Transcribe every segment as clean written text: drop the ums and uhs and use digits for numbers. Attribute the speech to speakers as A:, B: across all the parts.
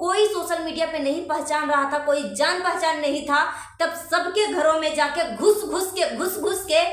A: कोई social media पे नहीं पहचान रहा था, कोई जान पहचान नहीं था, तब सबके घरों में जाके घुस घुस के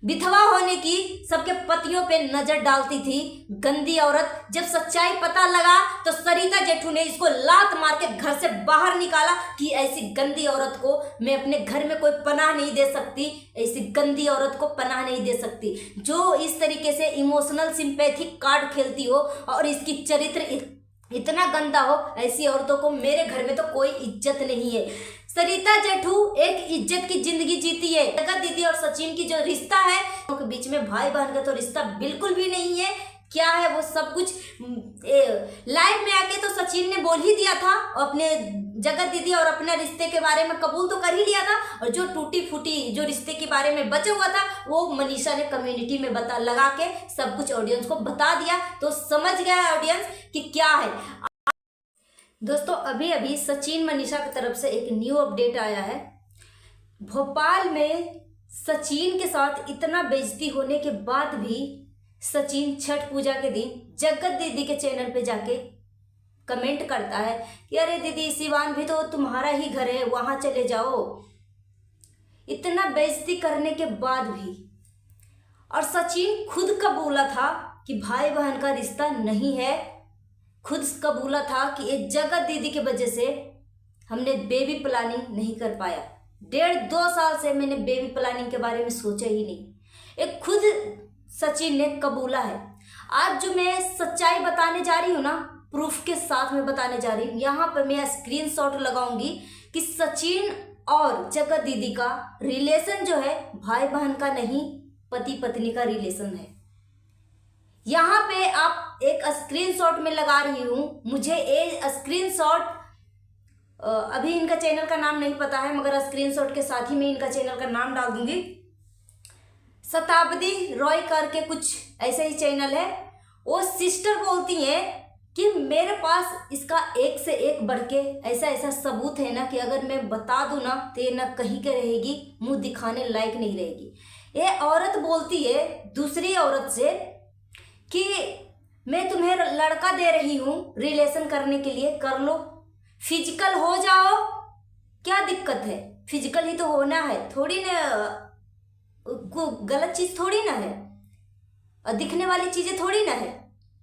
A: विधवा होने की सबके पतियों पे नजर डालती थी गंदी औरत। जब सच्चाई पता लगा तो सरिता जेठू ने इसको लात मार के घर से बाहर निकाला कि ऐसी गंदी औरत को मैं अपने घर में कोई पनाह नहीं दे सकती, ऐसी गंदी औरत को पनाह नहीं दे सकती जो इस तरीके से इमोशनल सिंपैथी कार्ड खेलती हो और इसकी चरित्र इतना गंदा हो। ऐसी औरतों को मेरे घर में तो कोई इज्जत नहीं है। सरिता जेठू एक इज्जत की जिंदगी जीती है। जगत दीदी और सचिन की जो रिश्ता है उनके बीच में भाई बहन का तो रिश्ता बिल्कुल भी नहीं है। क्या है वो सब कुछ लाइव में आके तो सचिन ने बोल ही दिया था, अपने जगत दीदी और अपने रिश्ते के बारे में कबूल तो कर ही लिया था, और जो टूटी फूटी जो रिश्ते के बारे में बचा हुआ था वो मनीषा ने कम्युनिटी में लगा के सब कुछ ऑडियंस को बता दिया। तो समझ गया ऑडियंस कि क्या है। दोस्तों अभी अभी सचिन मनीषा की तरफ से एक न्यू अपडेट आया है। भोपाल में सचिन के साथ इतना बेइज्जती होने के बाद भी सचिन छठ पूजा के दिन जगत दीदी के चैनल पे जाके कमेंट करता है कि अरे दीदी सिवान भी तो तुम्हारा ही घर है, वहां चले जाओ। इतना बेइज्जती करने के बाद भी, और सचिन खुद कबूला था कि भाई बहन का रिश्ता नहीं है, खुद कबूला था कि ये जगत दीदी की वजह से हमने बेबी प्लानिंग नहीं कर पाया। 1.5-2 साल से मैंने बेबी प्लानिंग के बारे में सोचा ही नहीं। एक खुद सचिन ने कबूला है। आज जो मैं सच्चाई बताने जा रही हूँ ना, प्रूफ के साथ में बताने जा रही हूँ। यहाँ पर मैं स्क्रीनशॉट लगाऊंगी कि सचिन और जगत दीदी का रिलेशन जो है भाई बहन का नहीं, पति पत्नी का रिलेशन है। यहाँ पे आप एक स्क्रीनशॉट में लगा रही हूँ। मुझे ये स्क्रीनशॉट अभी इनका चैनल का नाम नहीं पता है, मगर स्क्रीनशॉट के साथ ही मैं इनका चैनल का नाम डाल दूंगी। शताब्दी रॉय करके कुछ ऐसे ही चैनल है। वो सिस्टर बोलती हैं कि मेरे पास इसका एक से एक बढ़ के ऐसा ऐसा सबूत है ना कि अगर मैं बता दूं ना तो ये ना कहीं के रहेगी, मुंह दिखाने लायक नहीं रहेगी। ये औरत बोलती है दूसरी औरत से कि मैं तुम्हें लड़का दे रही हूं रिलेशन करने के लिए, कर लो, फिजिकल हो जाओ, क्या दिक्कत है, फिजिकल ही तो होना है, थोड़ी ना गलत चीज थोड़ी ना है, और दिखने वाली चीजें थोड़ी ना है।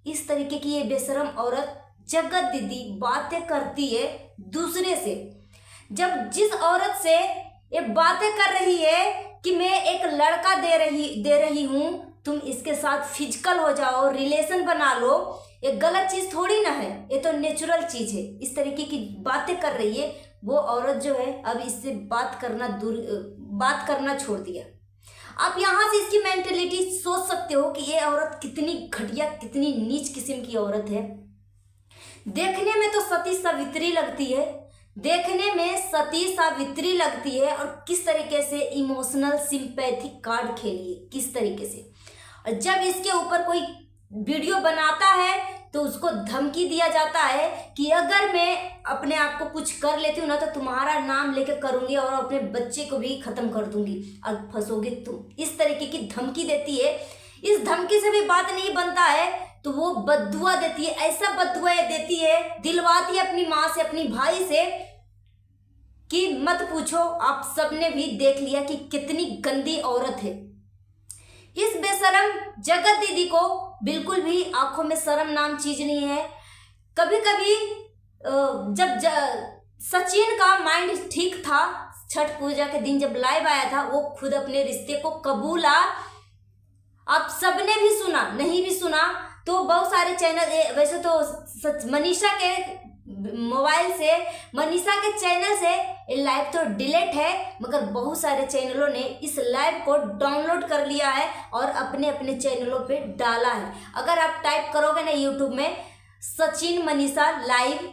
A: इस तरीके की ये बेशरम औरत जगत दीदी बातें करती है दूसरे से। जब जिस औरत से ये बातें कर रही है कि मैं एक लड़का दे रही हूं, तुम इसके साथ फिजिकल हो जाओ, रिलेशन बना लो, ये गलत चीज थोड़ी ना है, ये तो नेचुरल चीज है। इस तरीके की बातें कर रही है वो औरत जो है, अब इससे बात करना छोड़ दिया। आप यहाँ से इसकी मेंटेलिटी सोच सकते हो कि ये औरत कितनी घटिया, कितनी नीच किस्म की औरत है। देखने में तो सती सावित्री लगती है, देखने में सती सावित्री लगती है, और किस तरीके से इमोशनल सिंपैथिक कार्ड खेली है, किस तरीके से। और जब इसके ऊपर कोई वीडियो बनाता है तो उसको धमकी दिया जाता है कि अगर मैं अपने आप को कुछ कर लेती हूँ ना तो तुम्हारा नाम लेके करूंगी और अपने बच्चे को भी खत्म कर दूंगी और फंसोगे तुम। इस तरीके की धमकी देती है। इस धमकी से भी बात नहीं बनता है तो वो बद्दुआ देती है, ऐसा बद्दुआ देती है, दिलवाती है अपनी माँ से, अपनी भाई से कि मत पूछो। आप सबने भी देख लिया कि कितनी गंदी औरत है। इस बेशरम जगत दीदी को बिल्कुल भी आंखों में शर्म नाम चीज नहीं है। कभी कभी जब सचिन का माइंड ठीक था, छठ पूजा के दिन जब लाइव आया था, वो खुद अपने रिश्ते को कबूला। आप सबने भी सुना, नहीं भी सुना तो बहुत सारे चैनल, वैसे तो मनीषा के मोबाइल से, मनीषा के चैनल से ये लाइव तो डिलीट है, मगर बहुत सारे चैनलों ने इस लाइव को डाउनलोड कर लिया है और अपने अपने चैनलों पे डाला है। अगर आप टाइप करोगे ना यूट्यूब में सचिन मनीषा लाइव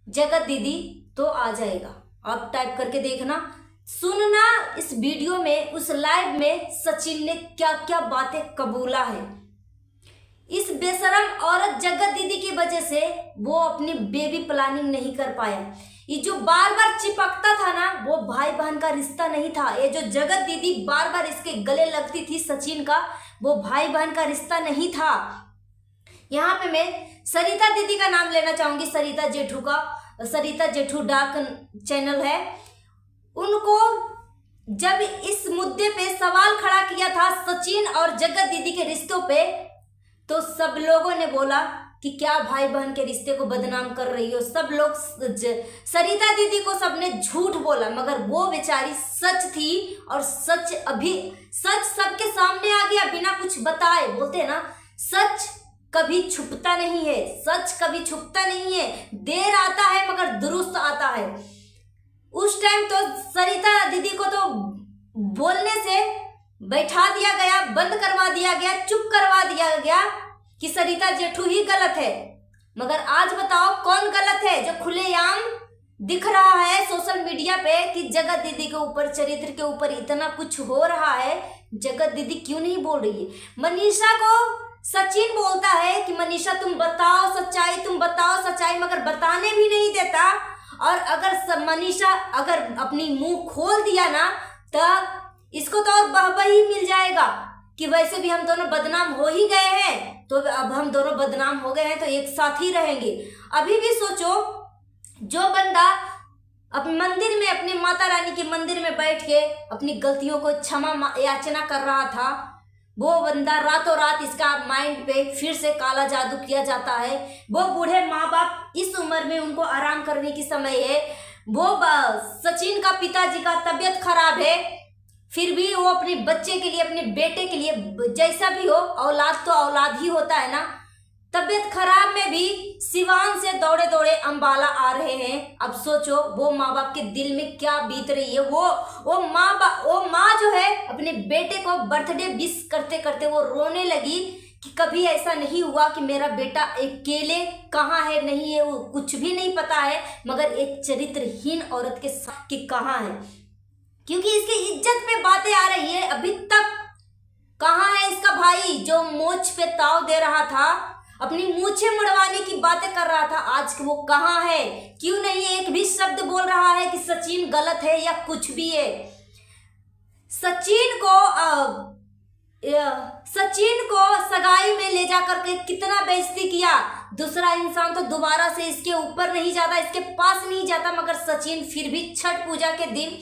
A: जगत दीदी तो आ जाएगा, आप टाइप करके देखना, सुनना इस वीडियो में, उस लाइव में सचिन ने क्या क्या बातें कबूला है। इस बेशरम औरत जगत दीदी की वजह से वो अपनी बेबी प्लानिंग नहीं कर पाया। ये जो बार बार चिपकता था ना, वो भाई बहन का रिश्ता नहीं था। ये जो जगत दीदी बार बार इसके गले लगती थी सचिन का, वो भाई बहन का रिश्ता नहीं था। यहाँ पे मैं सरिता दीदी का नाम लेना चाहूंगी, सरिता जेठू का। सरिता जेठू डाक चैनल है। उनको जब इस मुद्दे पे सवाल खड़ा किया था सचिन और जगत दीदी के रिश्तों पे, तो सब लोगों ने बोला कि क्या भाई बहन के रिश्ते को बदनाम कर रही हो। सब लोग सरिता दीदी को सबने झूठ बोला, मगर वो बेचारी सच थी और सच सबके सामने आ गया बिना कुछ बताए। बोलते हैं ना, सच कभी छुपता नहीं है, सच कभी छुपता नहीं है, देर आता है मगर दुरुस्त आता है। उस टाइम तो सरिता दीदी को तो बोलने से बैठा दिया गया, बंद करवा दिया गया, चुप करवा दिया गया कि सरिता जेठू ही गलत है। मगर आज बताओ कौन गलत है, जो खुलेआम दिख रहा है सोशल मीडिया पे कि जगत दीदी के ऊपर, चरित्र के ऊपर इतना कुछ हो रहा है, जगत दीदी क्यों नहीं बोल रही है। मनीषा को सचिन बोलता है कि मनीषा तुम बताओ सच्चाई, तुम बताओ सच्चाई, मगर बताने भी नहीं देता। और अगर मनीषा अगर अपनी मुंह खोल दिया ना, तो इसको तो और बहबही मिल जाएगा कि वैसे भी हम दोनों बदनाम हो ही गए हैं, तो अब हम दोनों बदनाम हो गए हैं तो एक साथ ही रहेंगे। अभी भी सोचो, जो बंदा अपने मंदिर में, अपनी माता रानी के मंदिर में बैठ के अपनी गलतियों को क्षमा याचना कर रहा था, वो बंदा रातों रात इसका माइंड पे फिर से काला जादू किया जाता है। वो बूढ़े माँ बाप इस उम्र में उनको आराम करने की समय है। वो सचिन का पिताजी का तबीयत खराब है, फिर भी वो अपने बच्चे के लिए, अपने बेटे के लिए, जैसा भी हो, औलाद तो औलाद ही होता है ना। तबीयत खराब में भी सिवान से दौड़े दौड़े अंबाला आ रहे हैं। अब सोचो वो माँ बाप के दिल में क्या बीत रही है। वो माँ जो है अपने बेटे को बर्थडे विश करते करते वो रोने लगी कि कभी ऐसा नहीं हुआ कि मेरा बेटा अकेले कहाँ है, नहीं है, वो कुछ भी नहीं पता है, मगर एक चरित्रहीन औरत के साथ कि कहाँ है, क्योंकि इसकी इज्जत पे बातें आ रही है। अभी तक कहाँ है इसका भाई जो मोच पे ताव दे रहा था, अपनी मूछें मुड़वाने की बातें कर रहा था, आज वो कहाँ है? क्यों नहीं एक भी शब्द बोल रहा है कि सचिन गलत है या कुछ भी है। सचिन को सगाई में ले जाकर के कितना बेइज्जती किया। दूसरा इंसान तो दोबारा से इसके ऊपर नहीं जाता, इसके पास नहीं जाता, मगर सचिन फिर भी छठ पूजा के दिन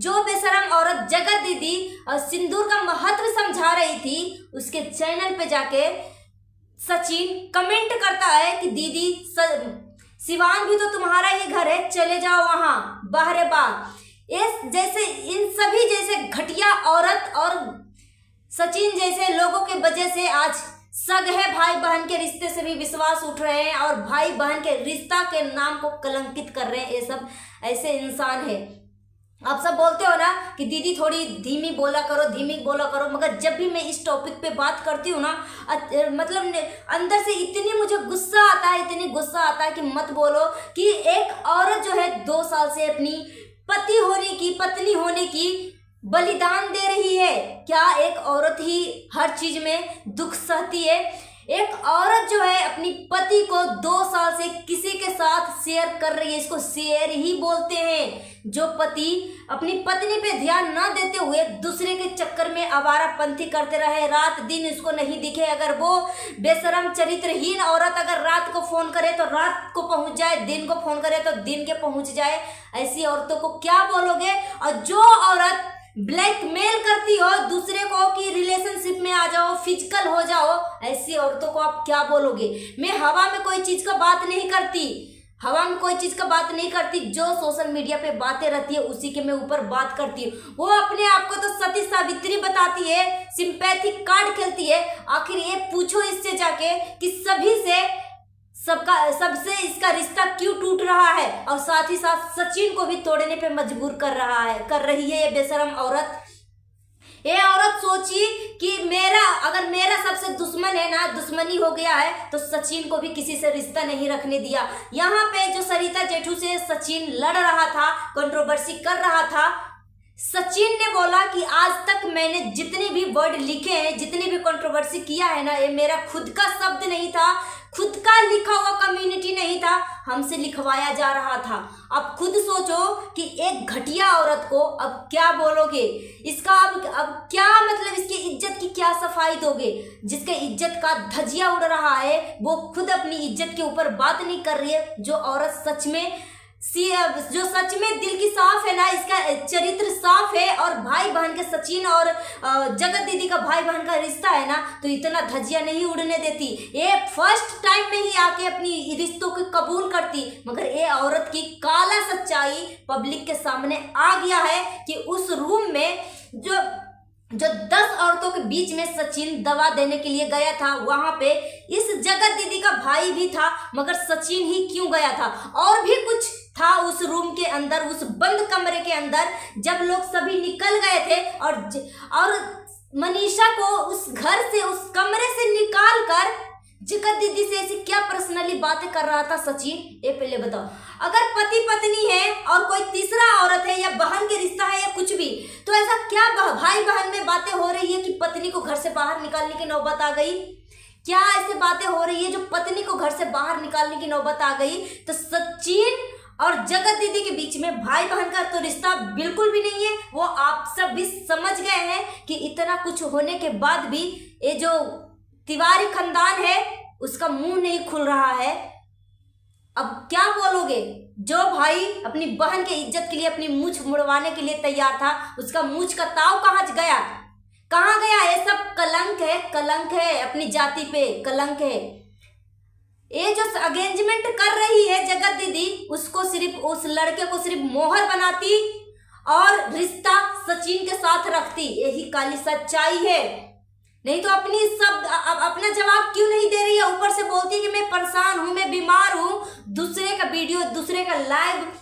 A: जो बेशरम औरत जगत दीदी और सिंदूर का महत्व समझा रही थी, उसके चैनल पे जाके सचिन कमेंट करता है कि दीदी सिवान भी तो तुम्हारा ही घर है, चले जाओ वहां बाहरे बाग। इस जैसे इन सभी जैसे घटिया औरत और सचिन जैसे लोगों के वजह से आज सग है भाई बहन के रिश्ते से भी विश्वास उठ रहे हैं और भाई बहन के रिश्ता के नाम को कलंकित कर रहे हैं। ये सब ऐसे इंसान है। आप सब बोलते हो ना कि दीदी थोड़ी धीमी बोला करो, मगर जब भी मैं इस टॉपिक पे बात करती हूँ ना, मतलब अंदर से इतनी मुझे गुस्सा आता है कि मत बोलो कि एक औरत जो है 2 साल से अपनी पत्नी होने की बलिदान दे रही है। क्या एक औरत ही हर चीज में दुख सहती है? एक औरत जो है अपनी पति को 2 साल से किसी के साथ शेयर कर रही है, इसको शेयर ही बोलते हैं। जो पति अपनी पत्नी पे ध्यान न देते हुए दूसरे के चक्कर में आवारापंथी करते रहे, रात दिन इसको नहीं दिखे, अगर वो बेशरम चरित्रहीन औरत अगर रात को फोन करे तो रात को पहुंच जाए, दिन को फोन करे तो दिन के पहुंच जाए, ऐसी औरतों को क्या बोलोगे? और जो औरत ब्लैकमेल करती हो दूसरे को कि रिलेशनशिप में आ जाओ, फिजिकल हो जाओ, ऐसी औरतों को आप क्या बोलोगे? मैं हवा में कोई चीज का बात नहीं करती, जो सोशल मीडिया पे बातें रहती है उसी के मैं ऊपर बात करती हूँ। वो अपने आप को तो सती सावित्री बताती है, सिंपैथी कार्ड खेलती है। आखिर ये पूछो इससे जाके कि सबसे इसका रिश्ता क्यों टूट रहा है, और साथ ही साथ सचिन को भी तोड़ने पे मजबूर कर रही है ये बेशरम औरत। ये औरत सोची कि अगर मेरा सबसे दुश्मन है ना, दुश्मनी हो गया है, तो सचिन को भी किसी से रिश्ता नहीं रखने दिया। यहाँ पे जो सरिता जेठू से सचिन लड़ रहा था, कंट्रोवर्सी कर रहा था, सचिन ने बोला कि आज तक मैंने जितने भी वर्ड लिखे हैं, जितनी भी कंट्रोवर्सी किया है ना, ये मेरा खुद का शब्द नहीं था, खुद का लिखा हुआ कम्युनिटी नहीं था। हमसे लिखवाया जा रहा था। अब खुद सोचो कि एक घटिया औरत को अब क्या बोलोगे, इसका अब क्या मतलब, इसकी इज्जत की क्या सफाई दोगे। जिसके इज्जत का धजिया उड़ रहा है वो खुद अपनी इज्जत के ऊपर बात नहीं कर रही है। जो औरत जो सच में दिल की साफ है ना, इसका चरित्र साफ है, और भाई बहन के सचिन और जगत दीदी का भाई बहन का रिश्ता है ना, तो इतना धजिया नहीं उड़ने देती। ये फर्स्ट टाइम में ही आके अपनी रिश्तों को कबूल करती, मगर ये औरत की काला सच्चाई पब्लिक के सामने आ गया है कि उस रूम में जो 10 औरतों के बीच में सचिन दवा देने के लिए गया था, वहां पे इस जगत दीदी का भाई भी था, मगर सचिन ही क्यों गया था। और भी कुछ था उस रूम के अंदर, उस बंद कमरे के अंदर, जब लोग सभी निकल गए थे और मनीषा को उस घर से, उस कमरे से निकाल कर जगत दीदी से ऐसी क्या पर्सनली बातें कर रहा था सचिन, ये पहले बताओ। अगर पति पत्नी है और कोई तीसरा औरत है या बहन के रिश्ता है या कुछ भी, तो ऐसा क्या भाई बहन में बातें हो रही है कि पत्नी को घर से बाहर निकालने की नौबत आ गई। क्या ऐसी बातें हो रही है जो पत्नी को घर से बाहर निकालने की नौबत आ गई। तो सचिन और जगत दीदी के बीच में भाई बहन का तो रिश्ता बिल्कुल भी नहीं है। वो आप सब भी समझ गए हैं कि इतना कुछ होने के बाद भी ये जो तिवारी खानदान है उसका मुंह नहीं खुल रहा है। अब क्या बोलोगे। जो भाई अपनी बहन के इज्जत के लिए अपनी मूंछ मुड़वाने के लिए तैयार था, उसका मूंछ का ताव कहाँ गया, कहाँ गया। ये सब कलंक है, अपनी जाति पे कलंक है। ये जो अरेंजमेंट कर रही है जगत दीदी, उसको सिर्फ, उस लड़के को सिर्फ मोहर बनाती और रिश्ता सचिन के साथ रखती, यही काली सच्चाई है। नहीं तो अपना जवाब क्यों नहीं दे रही है। ऊपर से बोलती है कि मैं परेशान हूं, मैं बीमार हूं। दूसरे का वीडियो, दूसरे का लाइव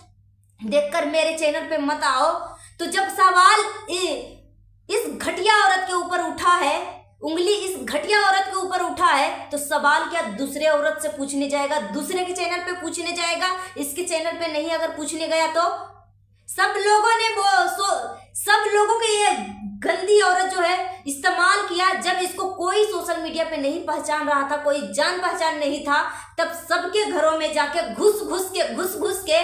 A: देखकर मेरे चैनल पे मत आओ। तो जब सवाल इस घटिया औरत के ऊपर उठा है, उंगली इस घटिया औरत के ऊपर उठा है, तो सवाल क्या दूसरे औरत से पूछने जाएगा, दूसरे के चैनल पे पूछने जाएगा। इसके चैनल पे नहीं अगर पूछने गया तो सब लोगों के ये गंदी औरत जो है इस्तेमाल किया। जब इसको कोई सोशल मीडिया पे नहीं पहचान रहा था, कोई जान पहचान नहीं था, तब सबके घरों में जाके घुस के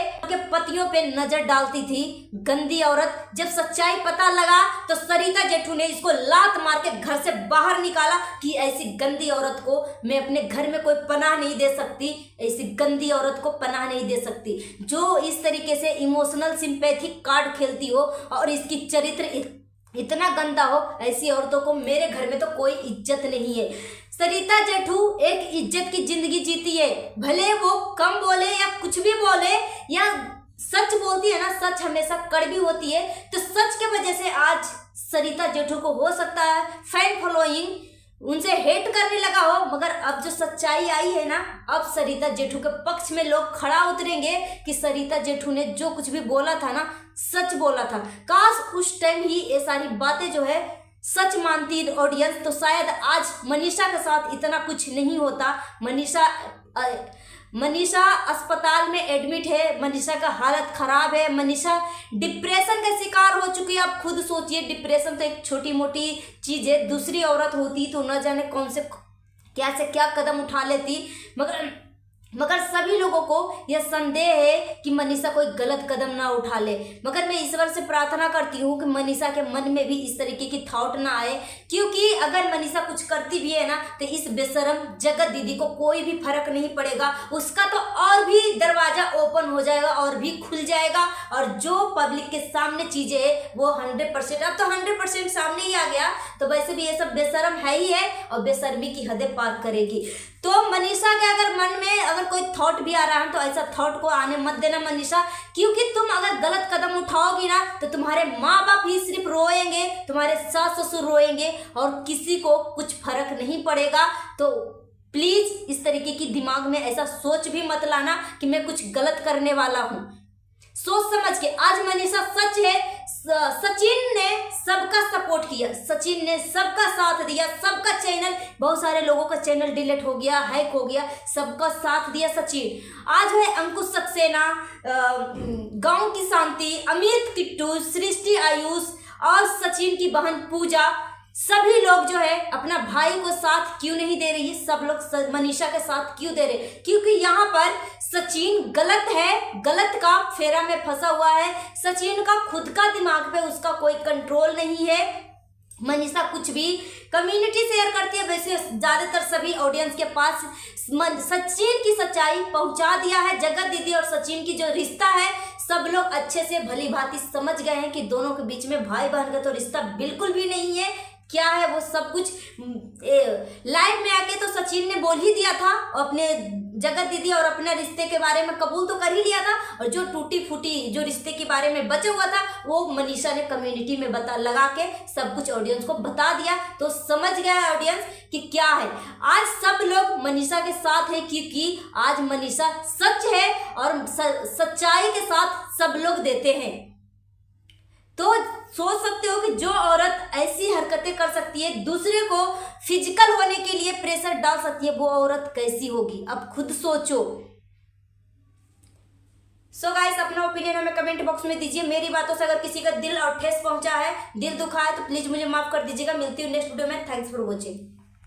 A: पतियों पे नजर डालती थी गंदी औरत। जब सच्चाई पता लगा तो सरिता जेठू ने इसको लात मार के घर से बाहर निकाला कि ऐसी गंदी औरत को मैं अपने घर में कोई पनाह नहीं दे सकती, ऐसी गंदी औरत को पनाह नहीं दे सकती जो इस तरीके से इमोशनल सिंपैथी कार्ड खेलती हो और इसकी चरित्र इतना गंदा हो। ऐसी औरतों को मेरे घर में तो कोई इज्जत नहीं है। सरिता जेठू एक इज्जत की जिंदगी जीती है, भले वो कम बोले या कुछ भी बोले या सच बोलती है ना, सच हमेशा कड़वी होती है। तो सच के वजह से आज सरिता जेठू को हो सकता है फैन फॉलोइंग उनसे हेट करने लगा हो, मगर अब जो सच्चाई आई है ना, अब सरिता जेठू के पक्ष में लोग खड़ा उतरेंगे कि सरिता जेठू ने जो कुछ भी बोला था ना, सच बोला था। काश उस टाइम ही ये सारी बातें जो है सच मानती ऑडियंस, तो शायद आज मनीषा के साथ इतना कुछ नहीं होता। मनीषा अस्पताल में एडमिट है, मनीषा का हालत खराब है, मनीषा डिप्रेशन का शिकार हो चुकी है। आप खुद सोचिए, डिप्रेशन तो एक छोटी मोटी चीज़ है, दूसरी औरत होती तो न जाने कौन से क्या कदम उठा लेती। मगर सभी लोगों को यह संदेह है कि मनीषा कोई गलत कदम ना उठा ले। मगर मैं ईश्वर से प्रार्थना करती हूँ कि मनीषा के मन में भी इस तरीके की थॉट ना आए, क्योंकि अगर मनीषा कुछ करती भी है ना, तो इस बेशरम जगत दीदी को कोई भी फर्क नहीं पड़ेगा। उसका तो और भी दरवाजा ओपन हो जाएगा और भी खुल जाएगा, और जो पब्लिक के सामने चीजें है वो 100%, अब तो 100% सामने ही आ गया। तो वैसे भी ये सब बेशरम है ही है और बेशर्मी की हदें पार करेगी। तो मनीषा के अगर मन में अगर कोई थॉट भी आ रहा है तो ऐसा थॉट को आने मत देना मनीषा, क्योंकि तुम अगर गलत कदम उठाओगी ना तो तुम्हारे माँ बाप ही सिर्फ रोएंगे, तुम्हारे सास ससुर रोएंगे और किसी को कुछ फर्क नहीं पड़ेगा। तो प्लीज इस तरीके की दिमाग में ऐसा सोच भी मत लाना कि मैं कुछ गलत करने वाला हूँ। सोच समझ के, आज मनीषा सच है, सचिन ने सबका सपोर्ट किया, सचिन ने सबका साथ दिया, सबका चैनल, बहुत सारे लोगों का चैनल डिलीट हो गया, हैक हो गया, सबका साथ दिया सचिन। आज है अंकुश सक्सेना, गांव की शांति, अमित किट्टू, सृष्टि आयुष और सचिन की बहन पूजा, सभी लोग जो है अपना भाई को साथ क्यों नहीं दे रही है। सब लोग मनीषा के साथ क्यों दे रहे, क्योंकि यहाँ पर सचिन गलत है, गलत का फेरा में फंसा हुआ है। सचिन का खुद का दिमाग पे उसका कोई कंट्रोल नहीं है। मनीषा कुछ भी कम्युनिटी शेयर करती है, वैसे ज्यादातर सभी ऑडियंस के पास सचिन की सच्चाई पहुंचा दिया है। जगत दीदी और सचिन की जो रिश्ता है सब लोग अच्छे से भली भांति समझ गए हैं कि दोनों के बीच में भाई बहन का तो रिश्ता बिल्कुल भी नहीं है। क्या है वो सब कुछ लाइव में आके तो सचिन ने बोल ही दिया था, अपने जगत दीदी और अपने रिश्ते के बारे में कबूल तो कर ही लिया था, और जो टूटी फूटी जो रिश्ते के बारे में बचा हुआ था वो मनीषा ने कम्युनिटी में लगा के सब कुछ ऑडियंस को बता दिया। तो समझ गया ऑडियंस कि क्या है। आज सब लोग मनीषा के साथ है क्योंकि आज मनीषा सच है और सच्चाई के साथ सब लोग देते हैं। तो सोच सकते हो कि जो औरत ऐसी हरकतें कर सकती है, दूसरे को फिजिकल होने के लिए प्रेशर डाल सकती है, वो औरत कैसी होगी। अब खुद सोचो। सो गाइस, अपना ओपिनियन हमें कमेंट बॉक्स में दीजिए। मेरी बातों से अगर किसी का दिल और ठेस पहुंचा है, दिल दुखा है, तो प्लीज मुझे माफ कर दीजिएगा। मिलती हूँ नेक्स्ट वीडियो में। Thanks for watching.